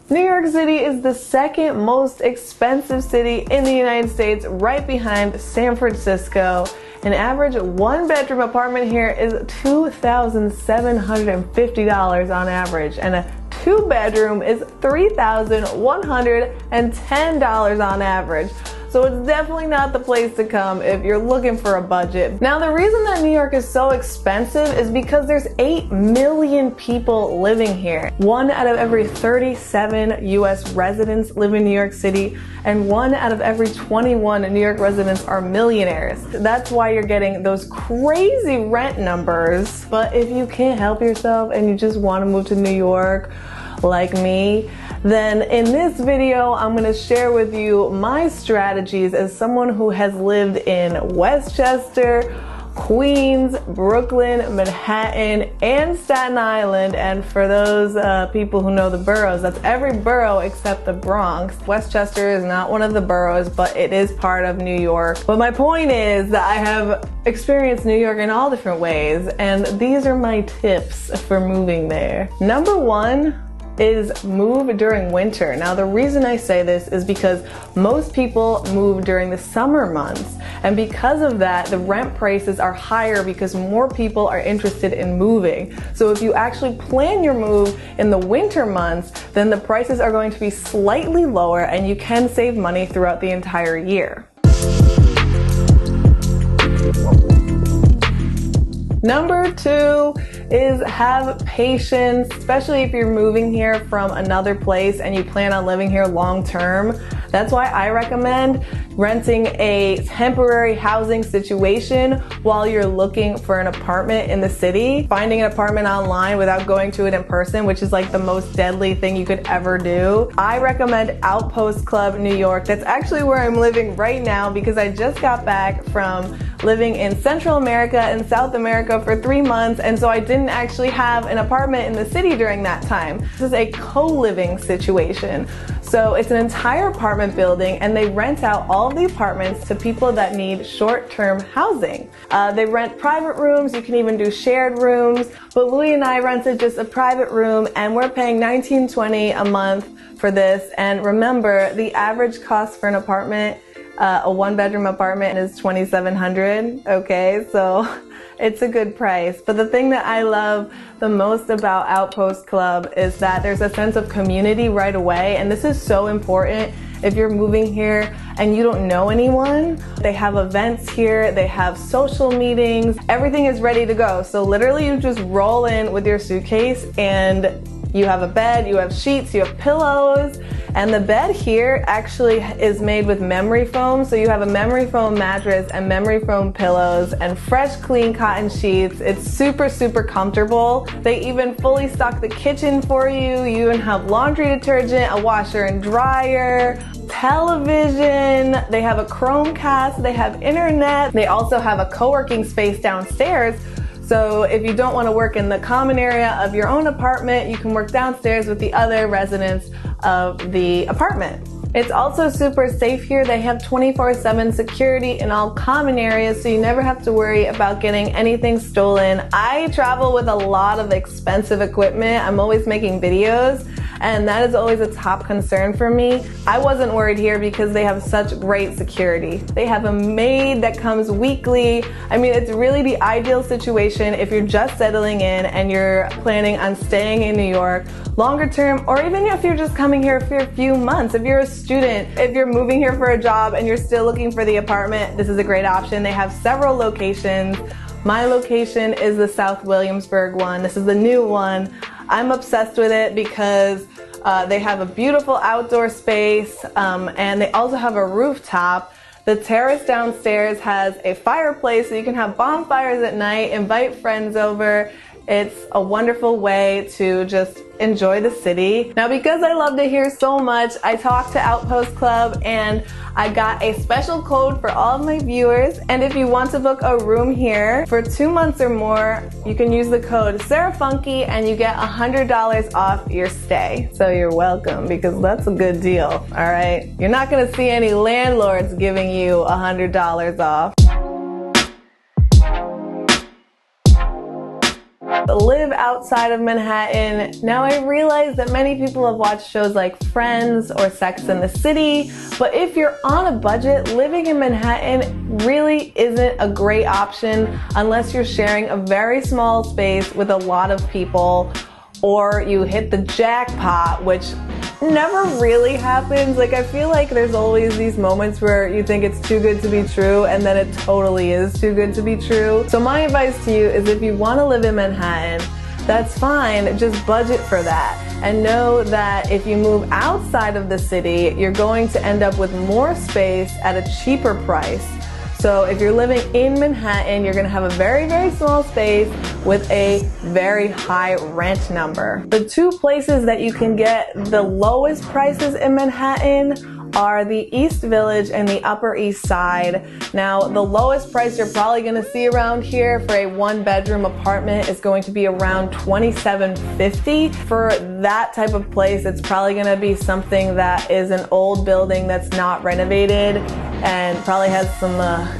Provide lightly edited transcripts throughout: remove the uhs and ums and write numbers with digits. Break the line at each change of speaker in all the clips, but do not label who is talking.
New York City is the second most expensive city in the United States, right behind San Francisco. An average one-bedroom apartment here is $2,750 on average, and a two-bedroom is $3,110 on average. So it's definitely not the place to come if you're looking for a budget. Now, the reason that New York is so expensive is because there's 8 million people living here. 1 out of every 37 US residents live in New York City, and 1 out of every 21 New York residents are millionaires. That's why you're getting those crazy rent numbers. But if you can't help yourself and you just want to move to New York, like me, then in this video, I'm going to share with you my strategies as someone who has lived in Westchester, Queens, Brooklyn, Manhattan, and Staten Island. And for those people who know the boroughs, that's every borough except the Bronx. Westchester is not one of the boroughs, but it is part of New York. But my point is that I have experienced New York in all different ways, and these are my tips for moving there. Number 1 is move during winter. Now, the reason I say this is because most people move during the summer months, and because of that, the rent prices are higher because more people are interested in moving. So if you actually plan your move in the winter months, then the prices are going to be slightly lower and you can save money throughout the entire year. Number 2 is have patience, especially if you're moving here from another place and you plan on living here long term. That's why I recommend renting a temporary housing situation while you're looking for an apartment in the city. Finding an apartment online without going to it in person, which is like the most deadly thing you could ever do. I recommend Outpost Club New York. That's actually where I'm living right now because I just got back from living in Central America and South America for 3 months, and so I didn't actually have an apartment in the city during that time. This is a co-living situation. So it's an entire apartment building, and they rent out all of the apartments to people that need short-term housing. They rent private rooms, you can even do shared rooms, but Louis and I rented just a private room, and we're paying $19.20 a month for this. And remember, the average cost for an apartment, a one-bedroom apartment, is $2,700, okay? So it's a good price. But the thing that I love the most about Outpost Club is that there's a sense of community right away, and this is so important if you're moving here and you don't know anyone. They have events here, they have social meetings, everything is ready to go. So literally you just roll in with your suitcase and you have a bed, you have sheets, you have pillows, and the bed here actually is made with memory foam. So you have a memory foam mattress and memory foam pillows and fresh, clean cotton sheets. It's super, super comfortable. They even fully stock the kitchen for you. You even have laundry detergent, a washer and dryer, television. They have a Chromecast, they have internet. They also have a co-working space downstairs. So if you don't want to work in the common area of your own apartment, you can work downstairs with the other residents of the apartment. It's also super safe here. They have 24/7 security in all common areas, so you never have to worry about getting anything stolen. I travel with a lot of expensive equipment. I'm always making videos, and that is always a top concern for me. I wasn't worried here because they have such great security. They have a maid that comes weekly. I mean, it's really the ideal situation if you're just settling in and you're planning on staying in New York longer term, or even if you're just coming here for a few months. If you're a student, if you're moving here for a job and you're still looking for the apartment, this is a great option. They have several locations. My location is the South Williamsburg one. This is the new one. I'm obsessed with it because they have a beautiful outdoor space, and they also have a rooftop. The terrace downstairs has a fireplace, so you can have bonfires at night, invite friends over. It's a wonderful way to just enjoy the city. Now, because I loved it here so much, I talked to Outpost Club and I got a special code for all of my viewers. And if you want to book a room here for 2 months or more, you can use the code SarahFunky and you get $100 off your stay. So you're welcome, because that's a good deal, all right? You're not gonna see any landlords giving you $100 off. live outside of Manhattan. Now I realize that many people have watched shows like Friends or Sex and the City, but if you're on a budget, living in Manhattan really isn't a great option unless you're sharing a very small space with a lot of people, or you hit the jackpot, which never really happens. Like, I feel like there's always these moments where you think it's too good to be true, and then it totally is too good to be true. So my advice to you is, if you want to live in Manhattan, that's fine, just budget for that. And know that if you move outside of the city, you're going to end up with more space at a cheaper price. So if you're living in Manhattan, you're gonna have a very, very small space with a very high rent number. The two places that you can get the lowest prices in Manhattan are the East Village and the Upper East Side. Now, the lowest price you're probably gonna see around here for a 1-bedroom apartment is going to be around $27.50. For that type of place, it's probably gonna be something that is an old building that's not renovated and probably has some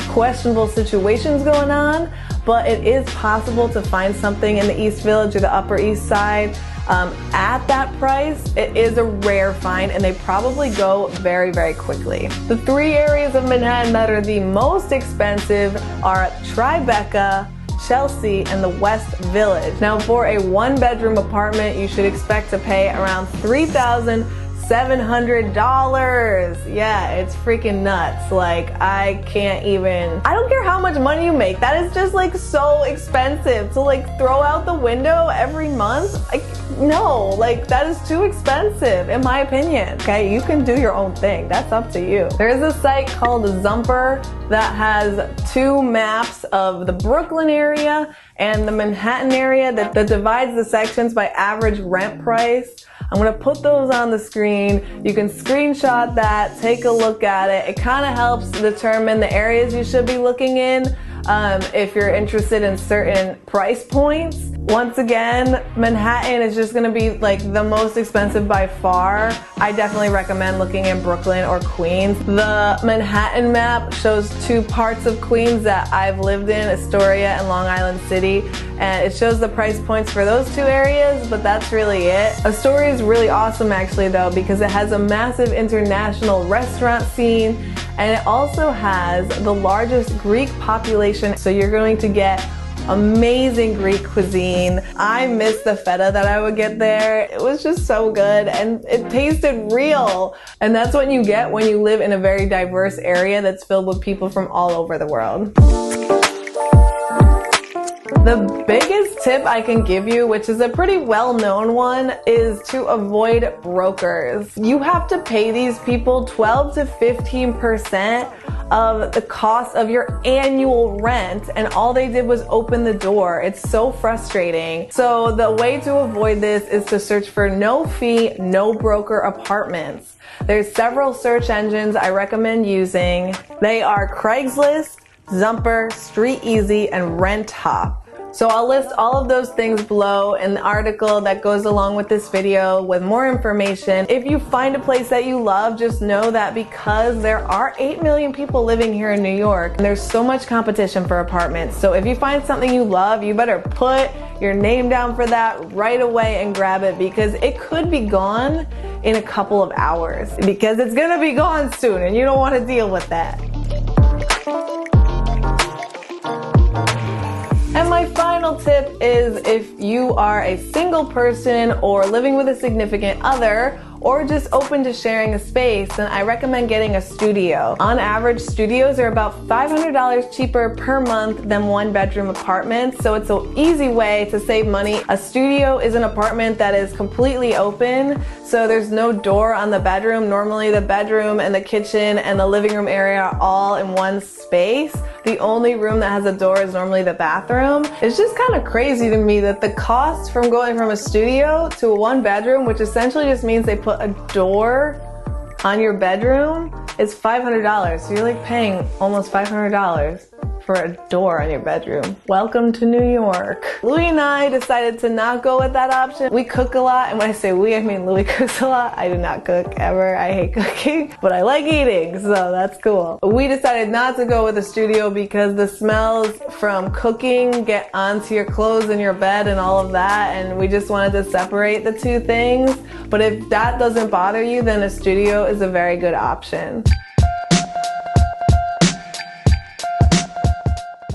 questionable situations going on, but it is possible to find something in the East Village or the Upper East Side at that price. It is a rare find, and they probably go very, very quickly. The 3 areas of Manhattan that are the most expensive are Tribeca, Chelsea, and the West Village. Now, for a 1-bedroom apartment, you should expect to pay around $3,700. Yeah, it's freaking nuts. Like, I don't care how much money you make. That is just like so expensive to like throw out the window every month. Like, no, like that is too expensive in my opinion. Okay, you can do your own thing. That's up to you. There is a site called Zumper that has 2 maps of the Brooklyn area and the Manhattan area that divides the sections by average rent price. I'm gonna put those on the screen. You can screenshot that, take a look at it. It kind of helps determine the areas you should be looking in if you're interested in certain price points. Once again, Manhattan is just gonna be like the most expensive by far. I definitely recommend looking in Brooklyn or Queens. The Manhattan map shows 2 parts of Queens that I've lived in, Astoria and Long Island City, and it shows the price points for those 2 areas, but that's really it. Astoria is really awesome actually though, because it has a massive international restaurant scene, and it also has the largest Greek population, so you're going to get amazing Greek cuisine. I miss the feta that I would get there. It was just so good and it tasted real. And that's what you get when you live in a very diverse area that's filled with people from all over the world. The biggest tip I can give you, which is a pretty well-known one, is to avoid brokers. You have to pay these people 12 to 15% of the cost of your annual rent, and all they did was open the door. It's so frustrating. So the way to avoid this is to search for no fee, no broker apartments. There's several search engines I recommend using. They are Craigslist, Zumper, StreetEasy, and RentHop. So I'll list all of those things below in the article that goes along with this video with more information. If you find a place that you love, just know that because there are 8 million people living here in New York, and there's so much competition for apartments. So if you find something you love, you better put your name down for that right away and grab it, because it could be gone in a couple of hours, because it's gonna be gone soon and you don't want to deal with that. And my final tip is, if you are a single person or living with a significant other, or just open to sharing a space, then I recommend getting a studio. On average, studios are about $500 cheaper per month than 1-bedroom apartments, so it's an easy way to save money. A studio is an apartment that is completely open, so there's no door on the bedroom. Normally the bedroom and the kitchen and the living room area are all in one space. The only room that has a door is normally the bathroom. It's just kind of crazy to me that the cost from going from a studio to a 1-bedroom, which essentially just means they put a door on your bedroom, is $500. So you're like paying almost $500 for a door in your bedroom. Welcome to New York. Louis and I decided to not go with that option. We cook a lot, and when I say we, I mean Louis cooks a lot. I do not cook ever. I hate cooking, but I like eating, so that's cool. We decided not to go with a studio because the smells from cooking get onto your clothes and your bed and all of that, and we just wanted to separate the two things. But if that doesn't bother you, then a studio is a very good option.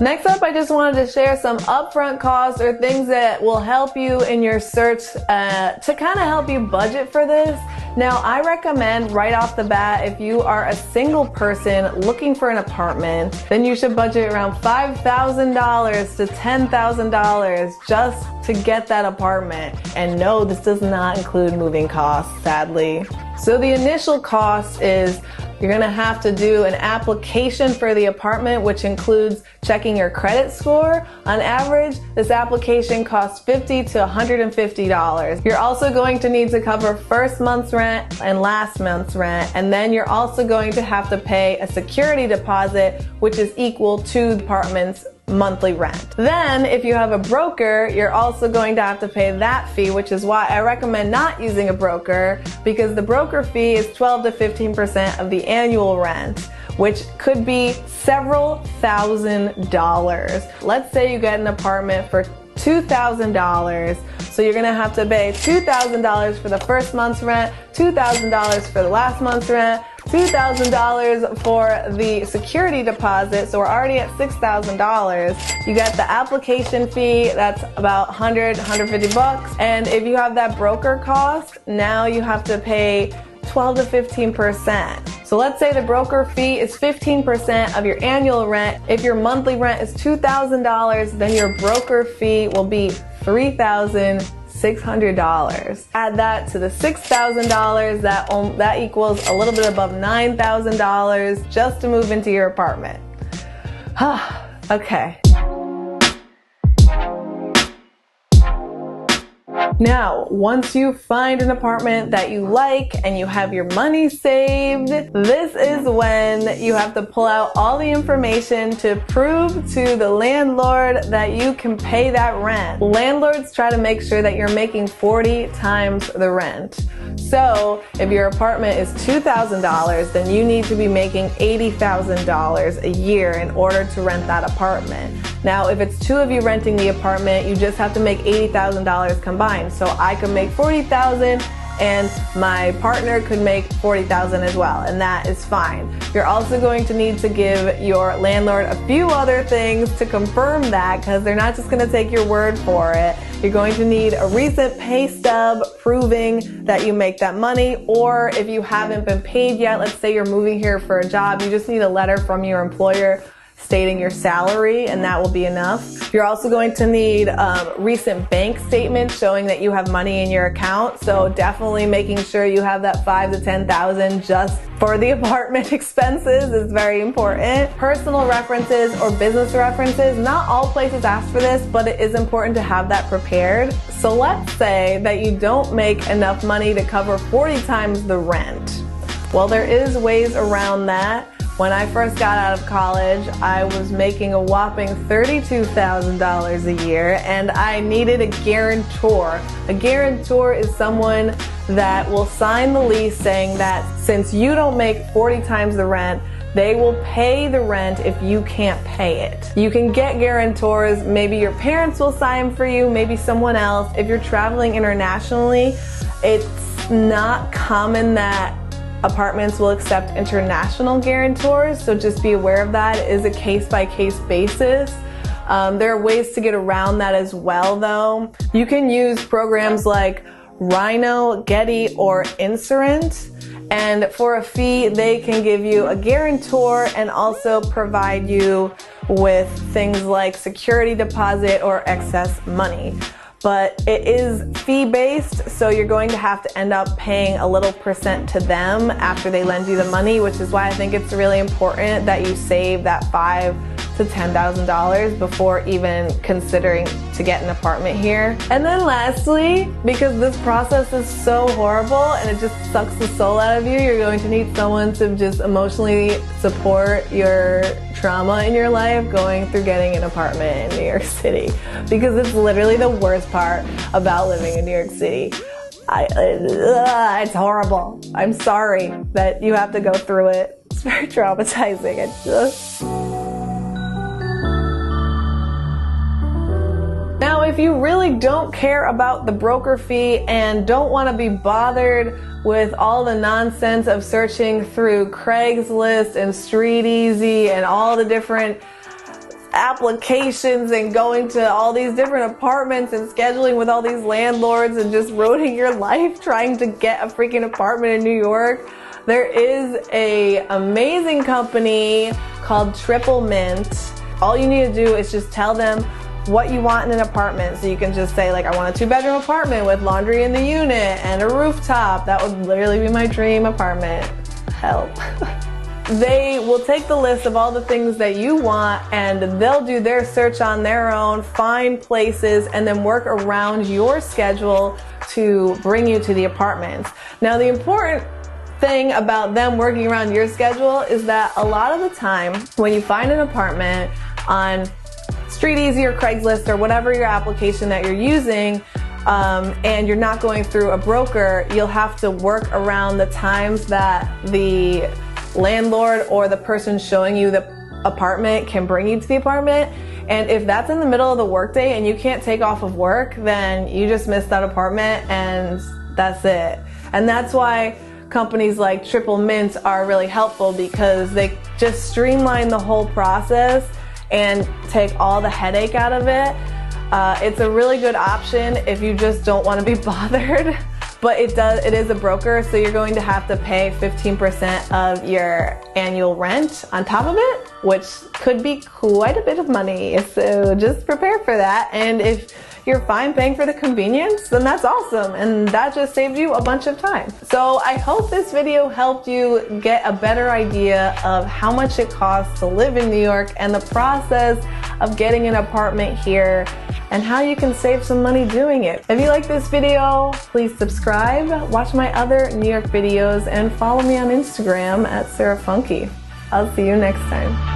Next up, I just wanted to share some upfront costs or things that will help you in your search to kind of help you budget for this. Now, I recommend right off the bat, if you are a single person looking for an apartment, then you should budget around $5,000 to $10,000 just to get that apartment. And no, this does not include moving costs, sadly. So the initial cost is you're gonna have to do an application for the apartment, which includes checking your credit score. On average, this application costs $50 to $150. You're also going to need to cover first month's rent and last month's rent, and then you're also going to have to pay a security deposit, which is equal to the apartment's monthly rent. Then, if you have a broker, you're also going to have to pay that fee, which is why I recommend not using a broker, because the broker fee is 12 to 15% of the annual rent, which could be several $1,000s. Let's say you get an apartment for $2,000, so you're gonna have to pay $2,000 for the first month's rent, $2,000 for the last month's rent, $2,000 for the security deposit, so we're already at $6,000. You get the application fee, that's about $100, $150, and if you have that broker cost, now you have to pay 12 to 15%. So let's say the broker fee is 15% of your annual rent. If your monthly rent is $2,000, then your broker fee will be $3,600. Add that to the $6,000, that equals a little bit above $9,000 just to move into your apartment. Okay. Now, once you find an apartment that you like and you have your money saved, this is when you have to pull out all the information to prove to the landlord that you can pay that rent. Landlords try to make sure that you're making 40 times the rent. So, if your apartment is $2,000, then you need to be making $80,000 a year in order to rent that apartment. Now, if it's two of you renting the apartment, you just have to make $80,000 combined. So I could make $40,000 and my partner could make $40,000 as well, and that is fine. You're also going to need to give your landlord a few other things to confirm that, because they're not just going to take your word for it. You're going to need a recent pay stub proving that you make that money, or if you haven't been paid yet, let's say you're moving here for a job, you just need a letter from your employer stating your salary, and that will be enough. You're also going to need recent bank statements showing that you have money in your account, so definitely making sure you have that $5,000 to $10,000 just for the apartment expenses is very important. Personal references or business references, not all places ask for this, but it is important to have that prepared. So let's say that you don't make enough money to cover 40 times the rent. Well, there is ways around that. When I first got out of college, I was making a whopping $32,000 a year, and I needed a guarantor. A guarantor is someone that will sign the lease saying that since you don't make 40 times the rent, they will pay the rent if you can't pay it. You can get guarantors, maybe your parents will sign for you, maybe someone else. If you're traveling internationally, it's not common that apartments will accept international guarantors, so just be aware of that. It is a case-by-case basis. There are ways to get around that as well, though. You can use programs like Rhino, Getty, or Insurance, and for a fee, they can give you a guarantor and also provide you with things like security deposit or excess money. But it is fee-based, so you're going to have to end up paying a little percent to them after they lend you the money, which is why I think it's really important that you save that $5,000 to $10,000 before even considering to get an apartment here. And then lastly, because this process is so horrible and it just sucks the soul out of you, you're going to need someone to just emotionally support your trauma in your life going through getting an apartment in New York City, because it's literally the worst part about living in New York City. It's horrible. I'm sorry that you have to go through it. It's very traumatizing. Now, if you really don't care about the broker fee and don't want to be bothered with all the nonsense of searching through Craigslist and StreetEasy and all the different applications and going to all these different apartments and scheduling with all these landlords and just ruining your life trying to get a freaking apartment in New York, there is an amazing company called Triple Mint. All you need to do is just tell them what you want in an apartment. So you can just say, like, I want a 2-bedroom apartment with laundry in the unit and a rooftop. That would literally be my dream apartment. Help. They will take the list of all the things that you want and they'll do their search on their own, find places, and then work around your schedule to bring you to the apartments. Now, the important thing about them working around your schedule is that a lot of the time when you find an apartment on StreetEasy or Craigslist or whatever your application that you're using, and you're not going through a broker, you'll have to work around the times that the landlord or the person showing you the apartment can bring you to the apartment. And if that's in the middle of the workday and you can't take off of work, then you just missed that apartment and that's it. And that's why companies like Triple Mint are really helpful, because they just streamline the whole process and take all the headache out of it. It's a really good option if you just don't want to be bothered. But it is a broker, so you're going to have to pay 15% of your annual rent on top of it, which could be quite a bit of money. So just prepare for that. And if you're fine paying for the convenience, then that's awesome. And that just saved you a bunch of time. So I hope this video helped you get a better idea of how much it costs to live in New York and the process of getting an apartment here and how you can save some money doing it. If you like this video, please subscribe, watch my other New York videos, and follow me on Instagram at SarahFunky. I'll see you next time.